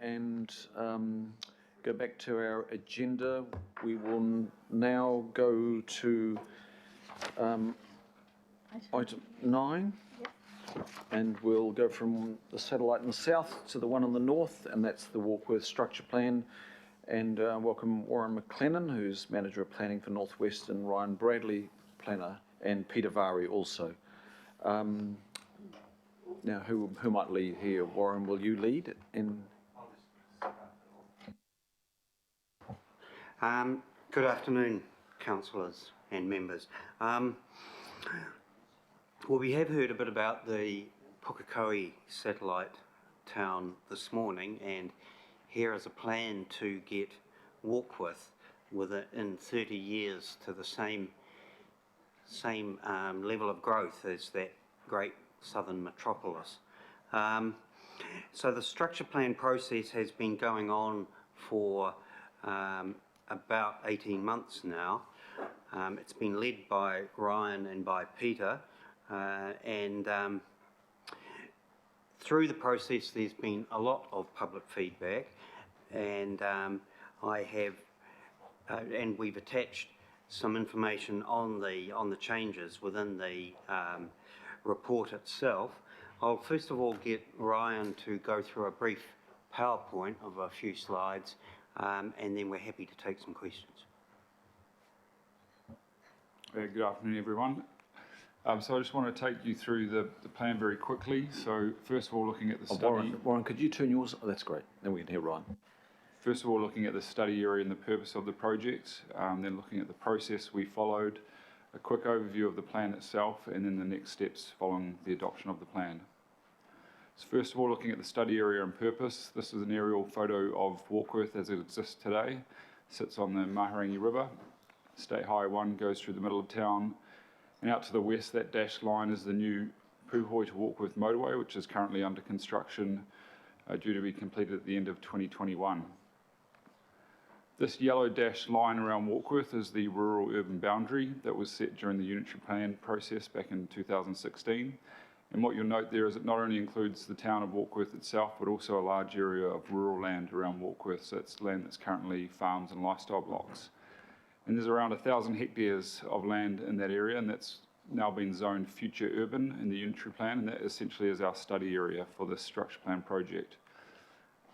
and go back to our agenda. We will now go to item 9, and we'll go from the satellite in the south to the one in the north, and that's the Warkworth Structure Plan. And welcome Warren McLennan, who's Manager of Planning for Northwest, and Ryan Bradley, Planner, and Peter Vari also. Now, who might lead here? Warren, will you lead? Good afternoon, councillors and members. Well, we have heard a bit about the Pukekohe satellite town this morning, and here is a plan to get Warkworth within 30 years to the same level of growth as that great southern metropolis. So the structure plan process has been going on for about 18 months now. It's been led by Ryan and by Peter, and through the process there's been a lot of public feedback, and we've attached some information on the changes within the report itself. I'll first of all get Ryan to go through a brief PowerPoint of a few slides, and then we're happy to take some questions. Good afternoon, everyone. So I just want to take you through the plan very quickly. So first of all, looking at the study... Warren, could you turn yours? Oh, that's great. Then we can hear Ryan. First of all, looking at the study area and the purpose of the project, then looking at the process we followed, a quick overview of the plan itself, and then the next steps following the adoption of the plan. So first of all, looking at the study area and purpose, this is an aerial photo of Warkworth as it exists today. It sits on the Mahirangi River. State Highway 1 goes through the middle of town, and out to the west, that dashed line is the new Puhoi to Warkworth motorway, which is currently under construction, due to be completed at the end of 2021. This yellow dashed line around Warkworth is the rural-urban boundary that was set during the unitary plan process back in 2016. And what you'll note there is it not only includes the town of Warkworth itself, but also a large area of rural land around Warkworth. So it's land that's currently farms and lifestyle blocks. And there's around 1,000 hectares of land in that area, and that's now been zoned future urban in the unitary plan, and that essentially is our study area for this structure plan project.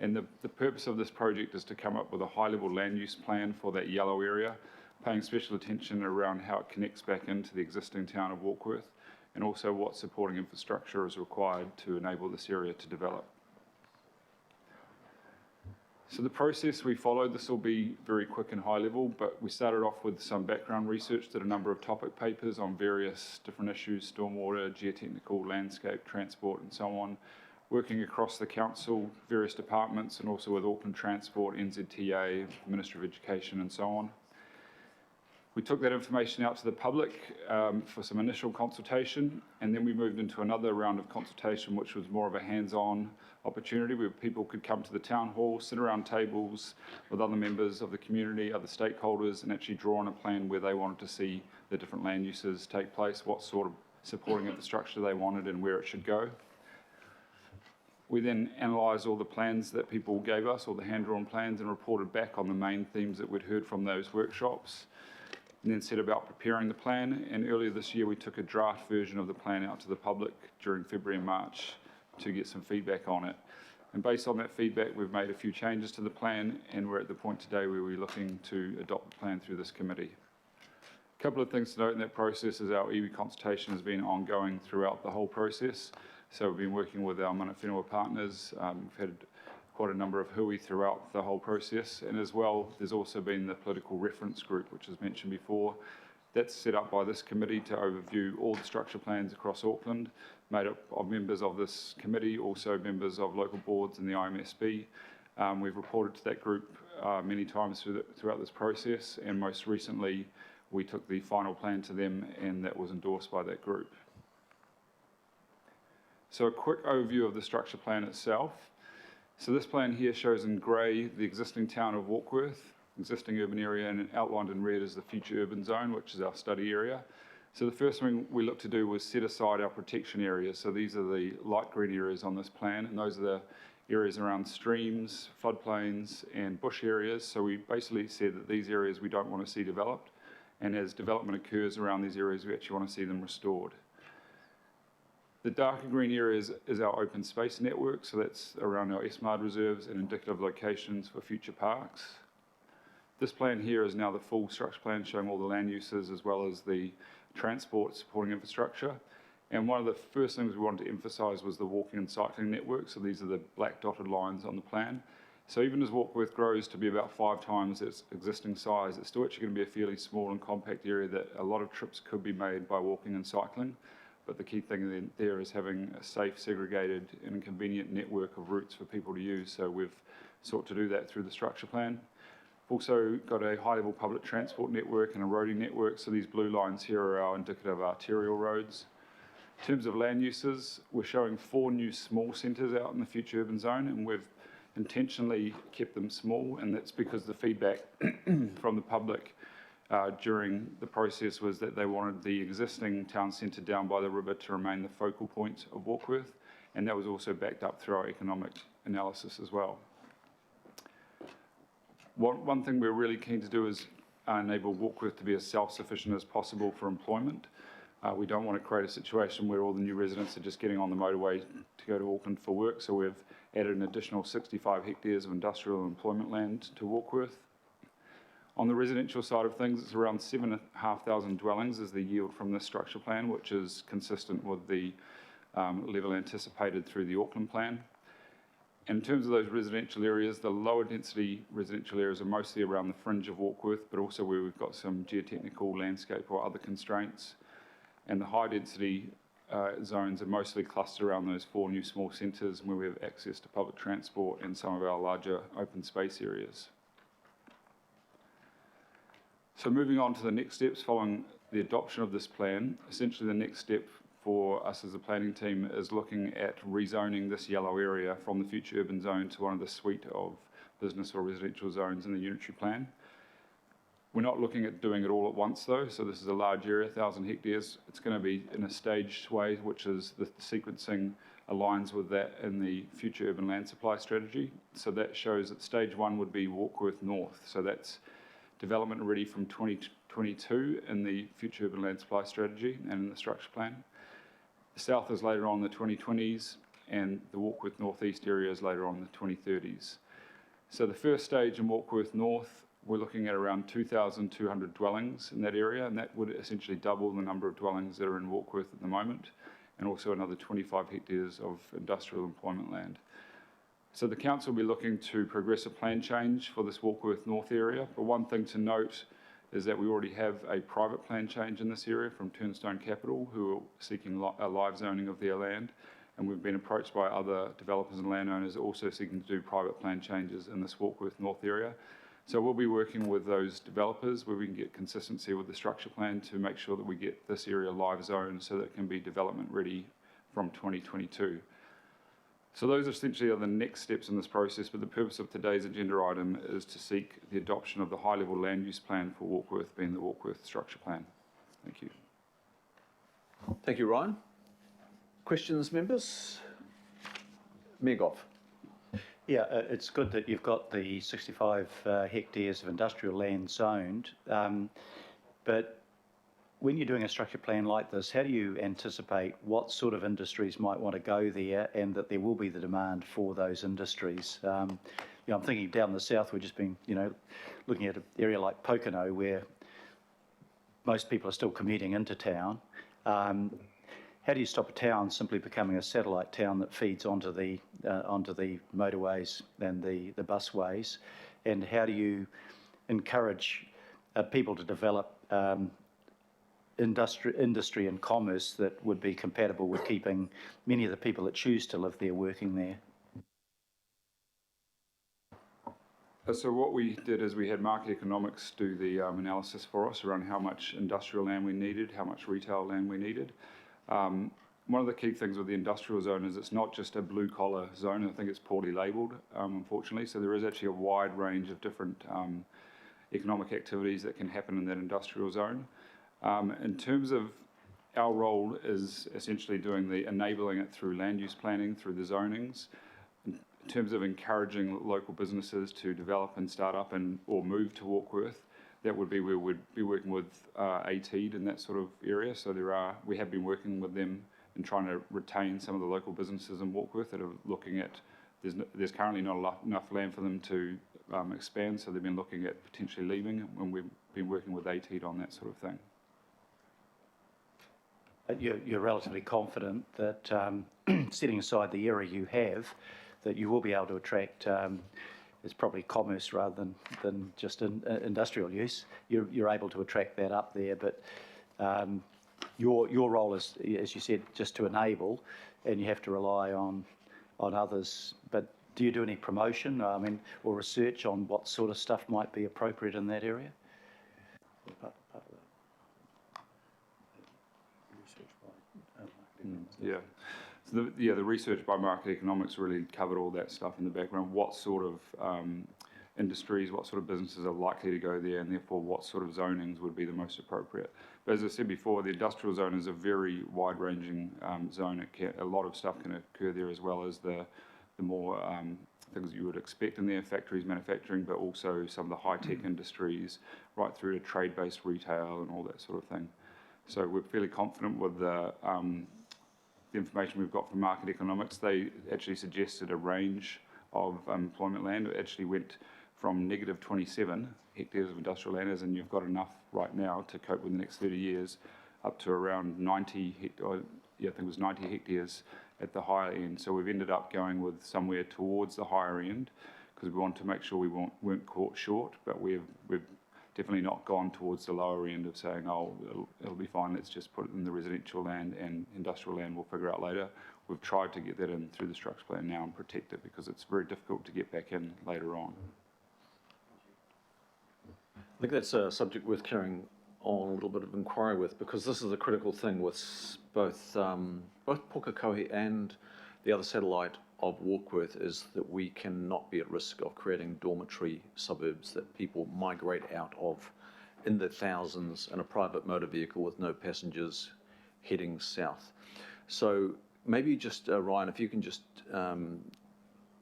And the purpose of this project is to come up with a high-level land use plan for that yellow area, paying special attention around how it connects back into the existing town of Warkworth, and also what supporting infrastructure is required to enable this area to develop. So the process we followed, this will be very quick and high level, but we started off with some background research, did a number of topic papers on various different issues, stormwater, geotechnical, landscape, transport, and so on, working across the council, various departments, and also with Auckland Transport, NZTA, Ministry of Education, and so on. We took that information out to the public for some initial consultation, and then we moved into another round of consultation, which was more of a hands-on opportunity where people could come to the town hall, sit around tables with other members of the community, other stakeholders, and actually draw on a plan where they wanted to see the different land uses take place, what sort of supporting infrastructure they wanted, and where it should go. We then analysed all the plans that people gave us, all the hand-drawn plans, and reported back on the main themes that we'd heard from those workshops, and then set about preparing the plan. And earlier this year, we took a draft version of the plan out to the public during February and March to get some feedback on it. And based on that feedback, we've made a few changes to the plan, and we're at the point today where we're looking to adopt the plan through this committee. A couple of things to note in that process is our iwi consultation has been ongoing throughout the whole process. So we've been working with our mana whenua partners. We've had quite a number of hui throughout the whole process, and as well there's also been the political reference group, which was mentioned before. That's set up by this committee to overview all the structure plans across Auckland, made up of members of this committee, also members of local boards and the IMSB. We've reported to that group many times throughout this process, and most recently we took the final plan to them, and that was endorsed by that group. So a quick overview of the structure plan itself. So this plan here shows in grey the existing town of Warkworth, existing urban area, and outlined in red is the future urban zone, which is our study area. So the first thing we looked to do was set aside our protection areas. So these are the light green areas on this plan, and those are the areas around streams, floodplains, and bush areas. So we basically said that these areas we don't want to see developed, and as development occurs around these areas, we actually want to see them restored. The darker green areas is our open space network, so that's around our SMARD reserves and indicative locations for future parks. This plan here is now the full structure plan showing all the land uses as well as the transport supporting infrastructure. And one of the first things we wanted to emphasise was the walking and cycling network, so these are the black dotted lines on the plan. So even as Warkworth grows to be about 5 times its existing size, it's still actually going to be a fairly small and compact area that a lot of trips could be made by walking and cycling. But the key thing there is having a safe, segregated and convenient network of routes for people to use. So we've sought to do that through the structure plan. We've also got a high-level public transport network and a roading network. So these blue lines here are our indicative arterial roads. In terms of land uses, we're showing 4 new small centres out in the future urban zone, and we've intentionally kept them small, and that's because the feedback from the public during the process was that they wanted the existing town centre down by the river to remain the focal point of Warkworth, and that was also backed up through our economic analysis as well. One thing we're really keen to do is enable Warkworth to be as self-sufficient as possible for employment. We don't want to create a situation where all the new residents are just getting on the motorway to go to Auckland for work, so we've added an additional 65 hectares of industrial and employment land to Warkworth. On the residential side of things, it's around 7,500 dwellings is the yield from this structure plan, which is consistent with the level anticipated through the Auckland plan. And in terms of those residential areas, the lower density residential areas are mostly around the fringe of Warkworth, but also where we've got some geotechnical, landscape or other constraints. And the high density zones are mostly clustered around those 4 new small centres where we have access to public transport and some of our larger open space areas. So moving on to the next steps following the adoption of this plan, essentially the next step for us as a planning team is looking at rezoning this yellow area from the future urban zone to one of the suite of business or residential zones in the unitary plan. We're not looking at doing it all at once though, so this is a large area, 1,000 hectares. It's going to be in a staged way, which is the sequencing aligns with that in the future urban land supply strategy. So that shows that stage 1 would be Warkworth North, so that's development ready from 2022 in the future urban land supply strategy and in the structure plan. The south is later on in the 2020s, and the Warkworth Northeast area is later on in the 2030s. So the first stage in Warkworth North, we're looking at around 2,200 dwellings in that area, and that would essentially double the number of dwellings that are in Warkworth at the moment, and also another 25 hectares of industrial employment land. So the council will be looking to progress a plan change for this Warkworth North area, but one thing to note is that we already have a private plan change in this area from Turnstone Capital, who are seeking a live zoning of their land, and we've been approached by other developers and landowners also seeking to do private plan changes in this Warkworth North area. So we'll be working with those developers where we can get consistency with the structure plan to make sure that we get this area live zoned so that it can be development ready from 2022. So those essentially are the next steps in this process, but the purpose of today's agenda item is to seek the adoption of the high-level land use plan for Warkworth, being the Warkworth structure plan. Thank you. Thank you, Ryan. Questions, members? Mayor Goff. Yeah, it's good that you've got the 65 hectares of industrial land zoned, but when you're doing a structure plan like this, how do you anticipate what sort of industries might want to go there and that there will be the demand for those industries? I'm thinking down the south, we've just been, looking at an area like Pokeno where most people are still commuting into town. How do you stop a town simply becoming a satellite town that feeds onto the motorways and the busways? And how do you encourage people to develop industry and commerce that would be compatible with keeping many of the people that choose to live there working there? So what we did is we had market economics do the analysis for us around how much industrial land we needed, how much retail land we needed. One of the key things with the industrial zone is it's not just a blue-collar zone. I think it's poorly labelled, unfortunately. So there is actually a wide range of different economic activities that can happen in that industrial zone. In terms of our role is essentially doing the enabling it through land use planning, through the zonings, in terms of encouraging local businesses to develop and start up or move to Warkworth, that would be where we'd be working with ATEED in that sort of area. So we have been working with them and trying to retain some of the local businesses in Warkworth that are looking at, there's currently not enough land for them to expand, so they've been looking at potentially leaving, and we've been working with ATEED on that sort of thing. You're relatively confident that, setting aside the area you have, that you will be able to attract, it's probably commerce rather than just industrial use. You're able to attract that up there, but your role is, as you said, just to enable, and you have to rely on others. But do you do any promotion, or research on what sort of stuff might be appropriate in that area? Yeah. So the research by market economics really covered all that stuff in the background. What sort of industries, what sort of businesses are likely to go there, and therefore what sort of zonings would be the most appropriate. But as I said before, the industrial zone is a very wide-ranging zone. A lot of stuff can occur there, as well as the more things you would expect in there, factories, manufacturing, but also some of the high-tech industries, right through to trade-based retail and all that sort of thing. So we're fairly confident with the information we've got from market economics. They actually suggested a range of employment land. It actually went from negative 27 hectares of industrial land, and you've got enough right now to cope with the next 30 years, up to around 90 hectares, I think it was 90 hectares at the higher end. So we've ended up going with somewhere towards the higher end, because we want to make sure we weren't caught short, but we've definitely not gone towards the lower end of saying, oh, it'll be fine, let's just put it in the residential land, and industrial land we'll figure out later. We've tried to get that in through the structure plan now and protect it, because it's very difficult to get back in later on. I think that's a subject worth carrying on a little bit of inquiry with, because this is a critical thing with both Pukekohe and the other satellite of Warkworth, is that we cannot be at risk of creating dormitory suburbs that people migrate out of in the thousands in a private motor vehicle with no passengers heading south. So maybe just, Ryan, if you can just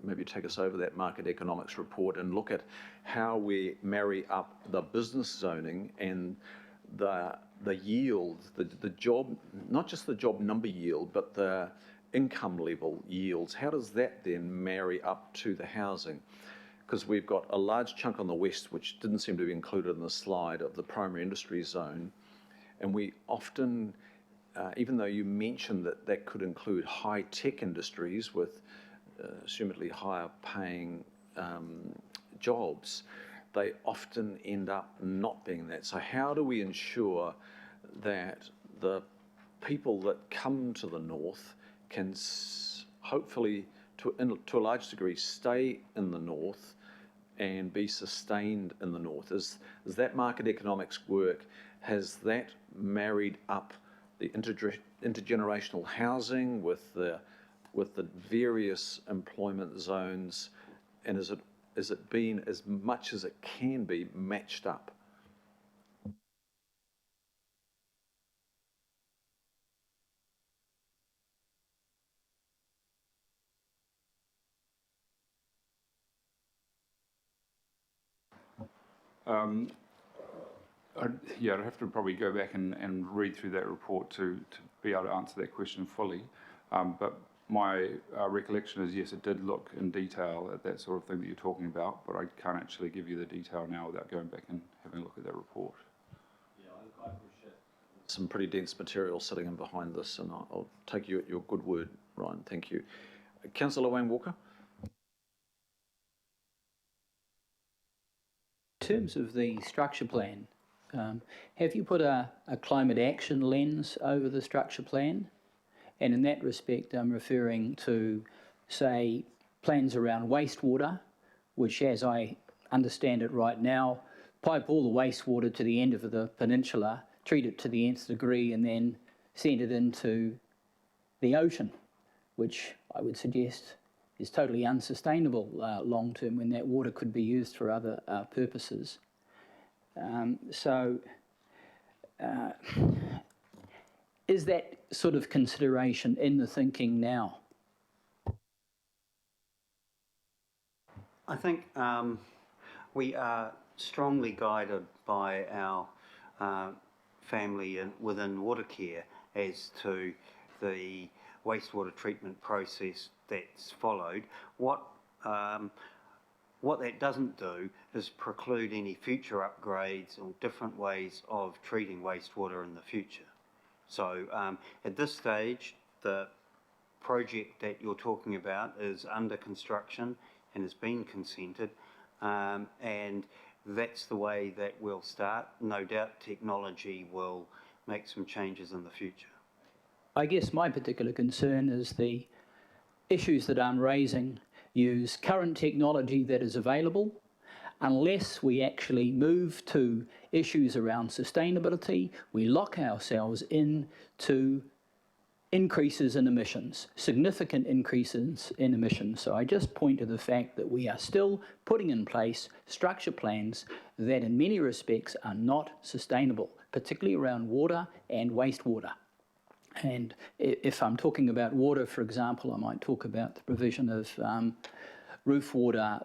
maybe take us over that market economics report and look at how we marry up the business zoning and the yield, the job, not just the job number yield, but the income level yields. How does that then marry up to the housing? Because we've got a large chunk on the west, which didn't seem to be included in the slide, of the primary industry zone, and we often, even though you mentioned that that could include high-tech industries with assumedly higher paying jobs, they often end up not being that. So how do we ensure that the people that come to the north can hopefully, to a large degree, stay in the north and be sustained in the north? Is that market economics work, has that married up the intergenerational housing with the various employment zones, and is it been, as much as it can be, matched up? I'd have to probably go back and read through that report to be able to answer that question fully. But my recollection is, yes, it did look in detail at that sort of thing that you're talking about, but I can't actually give you the detail now without going back and having a look at that report. Yeah, I appreciate some pretty dense material sitting in behind this, and I'll take you at your good word, Ryan. Thank you. Councillor Wayne Walker? In terms of the structure plan, have you put a climate action lens over the structure plan? And in that respect, I'm referring to, say, plans around wastewater, which, as I understand it right now, pipe all the wastewater to the end of the peninsula, treat it to the nth degree, and then send it into the ocean, which I would suggest is totally unsustainable long term, when that water could be used for other purposes. Is that sort of consideration in the thinking now? I think we are strongly guided by our family within Watercare as to the wastewater treatment process that's followed. What that doesn't do is preclude any future upgrades or different ways of treating wastewater in the future. So at this stage, the project that you're talking about is under construction and has been consented, and that's the way that we'll start. No doubt technology will make some changes in the future. I guess my particular concern is the issues that I'm raising use current technology that is available. Unless we actually move to issues around sustainability, we lock ourselves into increases in emissions, significant increases in emissions. So I just point to the fact that we are still putting in place structure plans that in many respects are not sustainable, particularly around water and wastewater. And if I'm talking about water, for example, I might talk about the provision of roof water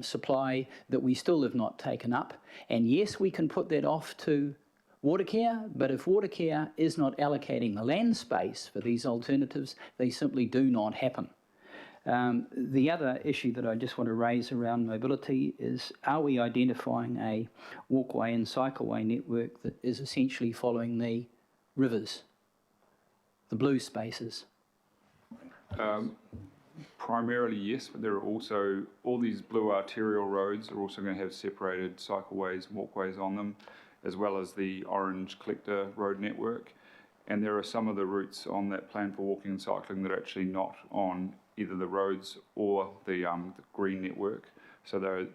supply that we still have not taken up. And yes, we can put that off to Watercare, but if Watercare is not allocating the land space for these alternatives, they simply do not happen. The other issue that I just want to raise around mobility is, are we identifying a walkway and cycleway network that is essentially following the rivers, the blue spaces? Primarily, yes, but there are also, all these blue arterial roads are also going to have separated cycleways and walkways on them, as well as the orange collector road network. And there are some of the routes on that plan for walking and cycling that are actually not on either the roads or the green network. So they're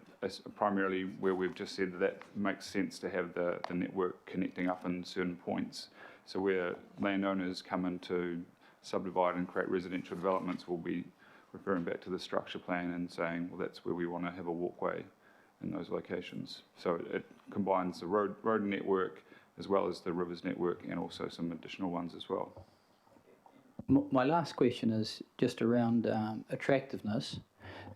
primarily where we've just said that makes sense to have the network connecting up in certain points. So where landowners come in to subdivide and create residential developments, we'll be referring back to the structure plan and saying, well, that's where we want to have a walkway in those locations. So it combines the road network as well as the rivers network and also some additional ones as well. My last question is just around attractiveness.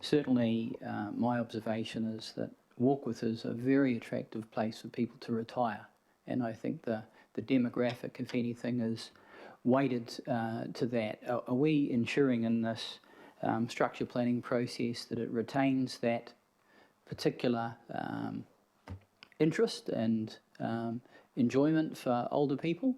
Certainly my observation is that Warkworth is a very attractive place for people to retire, and I think the demographic, if anything, is weighted to that. Are we ensuring in this structure planning process that it retains that particular interest and enjoyment for older people?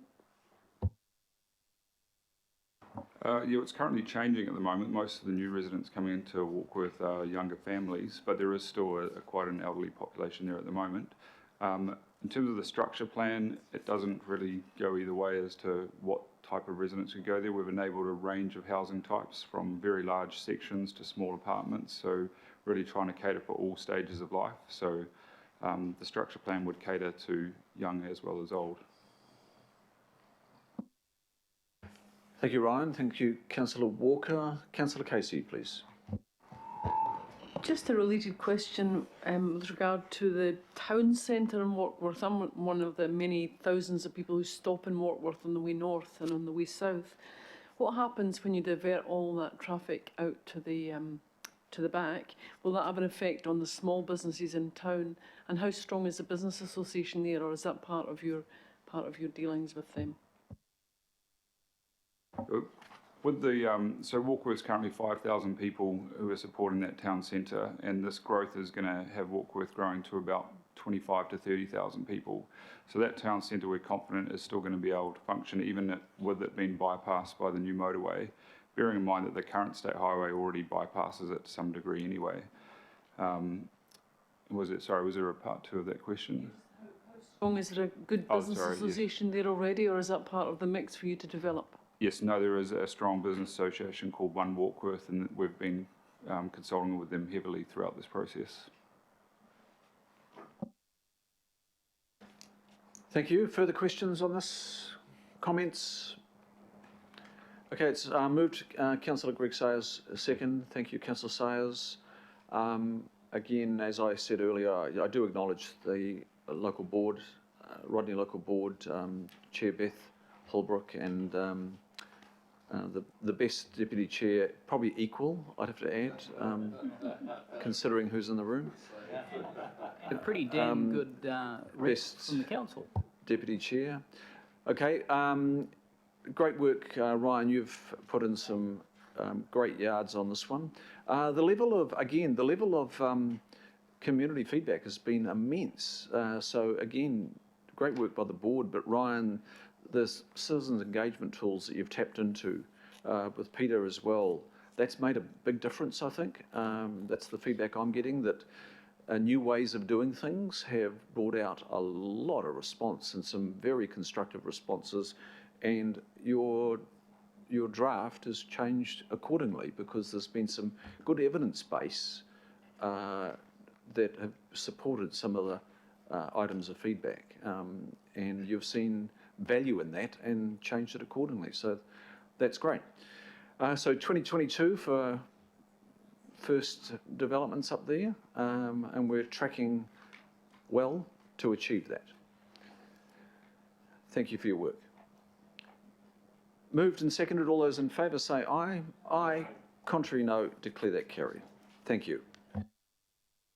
Yeah, it's currently changing at the moment. Most of the new residents coming into Warkworth are younger families, but there is still quite an elderly population there at the moment. In terms of the structure plan, it doesn't really go either way as to what type of residents could go there. We've enabled a range of housing types from very large sections to small apartments, so really trying to cater for all stages of life. So the structure plan would cater to young as well as old. Thank you, Ryan. Thank you, Councillor Walker. Councillor Casey, please. Just a related question with regard to the town centre in Warkworth. I'm one of the many thousands of people who stop in Warkworth on the way north and on the way south. What happens when you divert all that traffic out to the back? Will that have an effect on the small businesses in town? And how strong is the business association there, or is that part of your dealings with them? With the so Warkworth is currently 5,000 people who are supporting that town centre, and this growth is going to have Warkworth growing to about 25 to 30,000 people. So that town centre, we're confident, is still going to be able to function even with it being bypassed by the new motorway, bearing in mind that the current state highway already bypasses it to some degree anyway. Was there a part two of that question? Is there a good business association there already, or is that part of the mix for you to develop? Yes, no, there is a strong business association called One Warkworth, and we've been consulting with them heavily throughout this process. Thank you. Further questions on this? Comments? Okay, it's moved. Councillor Greg Sayers, second. Thank you, Councillor Sayers. Again, as I said earlier, I do acknowledge the local board, Rodney Local Board, Chair Beth Holbrook, and the best deputy chair, probably equal, I'd have to add, considering who's in the room. A pretty damn good rep best- from the council. Deputy Chair. Okay, great work, Ryan. You've put in some great yards on this one. The level of community feedback has been immense. So again, great work by the board, but Ryan, the citizens engagement tools that you've tapped into with Peter as well, that's made a big difference, I think. That's the feedback I'm getting, that new ways of doing things have brought out a lot of response and some very constructive responses, and your draft has changed accordingly because there's been some good evidence base that have supported some of the items of feedback, and you've seen value in that and changed it accordingly. So that's great. So 2022 for first developments up there, and we're tracking well to achieve that. Thank you for your work. Moved and seconded. All those in favour say aye. Aye. Contrary, no. Declare that carried. Thank you.